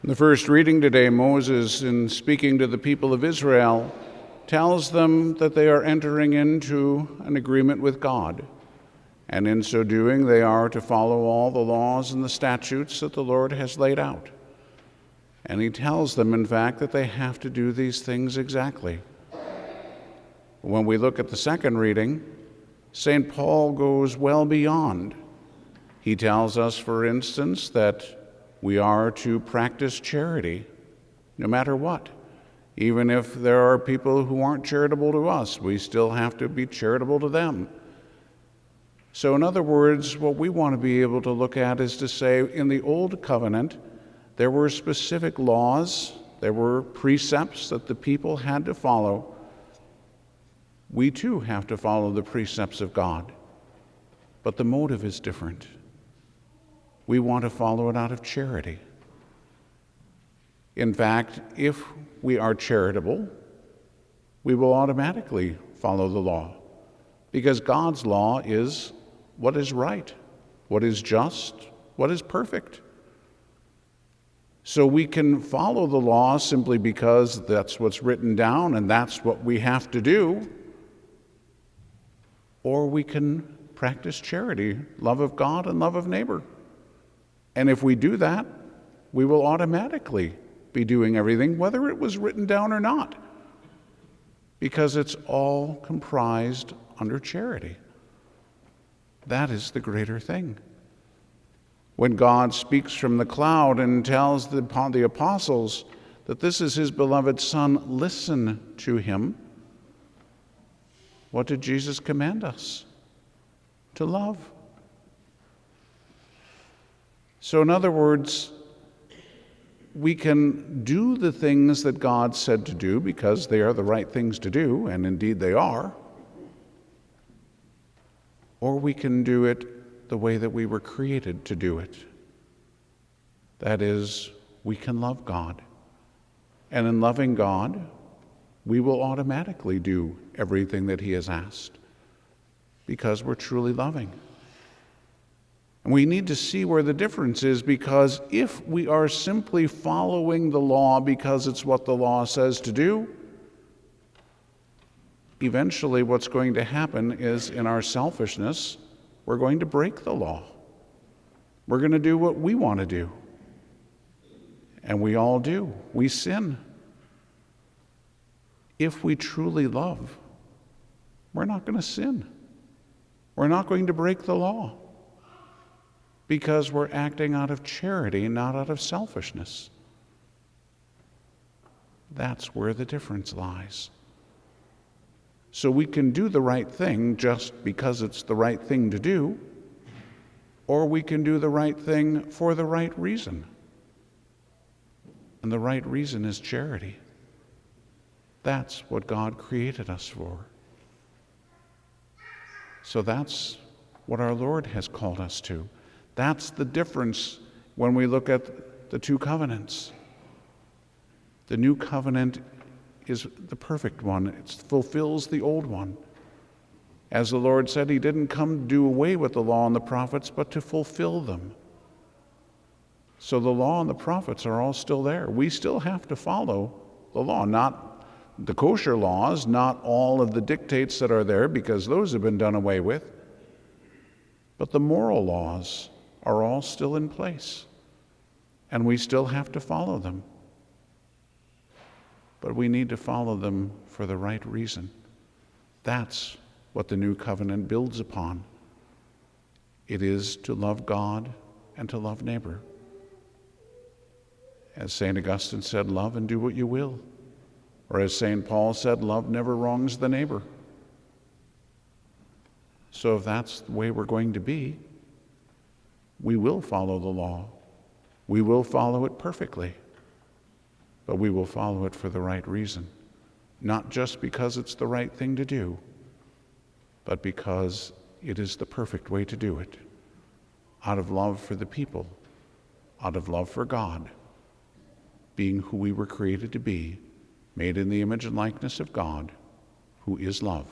In the first reading today, Moses, in speaking to the people of Israel, tells them that they are entering into an agreement with God. And in so doing, they are to follow all the laws and the statutes that the Lord has laid out. And he tells them, in fact, that they have to do these things exactly. When we look at the second reading, St. Paul goes well beyond. He tells us, for instance, that we are to practice charity, no matter what. Even if there are people who aren't charitable to us, we still have to be charitable to them. So in other words, what we want to be able to look at is to say, in the Old Covenant, there were specific laws, there were precepts that the people had to follow. We too have to follow the precepts of God, but the motive is different. We want to follow it out of charity. In fact, if we are charitable, we will automatically follow the law, because God's law is what is right, what is just, what is perfect. So we can follow the law simply because that's what's written down and that's what we have to do, or we can practice charity, love of God and love of neighbor. And if we do that, we will automatically be doing everything, whether it was written down or not, because it's all comprised under charity. That is the greater thing. When God speaks from the cloud and tells the apostles that this is his beloved Son, listen to him, what did Jesus command us? To love. So in other words, we can do the things that God said to do because they are the right things to do, and indeed they are, or we can do it the way that we were created to do it. That is, we can love God. And in loving God, we will automatically do everything that he has asked because we're truly loving. And we need to see where the difference is, because if we are simply following the law because it's what the law says to do, eventually what's going to happen is, in our selfishness, we're going to break the law. We're going to do what we want to do. And we all do. We sin. If we truly love, we're not going to sin. We're not going to break the law, because we're acting out of charity, not out of selfishness. That's where the difference lies. So we can do the right thing just because it's the right thing to do, or we can do the right thing for the right reason. And the right reason is charity. That's what God created us for. So that's what our Lord has called us to. That's the difference when we look at the two covenants. The new covenant is the perfect one. It fulfills the old one. As the Lord said, he didn't come to do away with the law and the prophets, but to fulfill them. So the law and the prophets are all still there. We still have to follow the law, not the kosher laws, not all of the dictates that are there, because those have been done away with, but the moral laws are all still in place, and we still have to follow them. But we need to follow them for the right reason. That's what the new covenant builds upon. It is to love God and to love neighbor. As St. Augustine said, love and do what you will. Or as St. Paul said, love never wrongs the neighbor. So if that's the way we're going to be, we will follow the law. We will follow it perfectly. But we will follow it for the right reason. Not just because it's the right thing to do, but because it is the perfect way to do it. Out of love for the people, out of love for God, being who we were created to be, made in the image and likeness of God, who is love.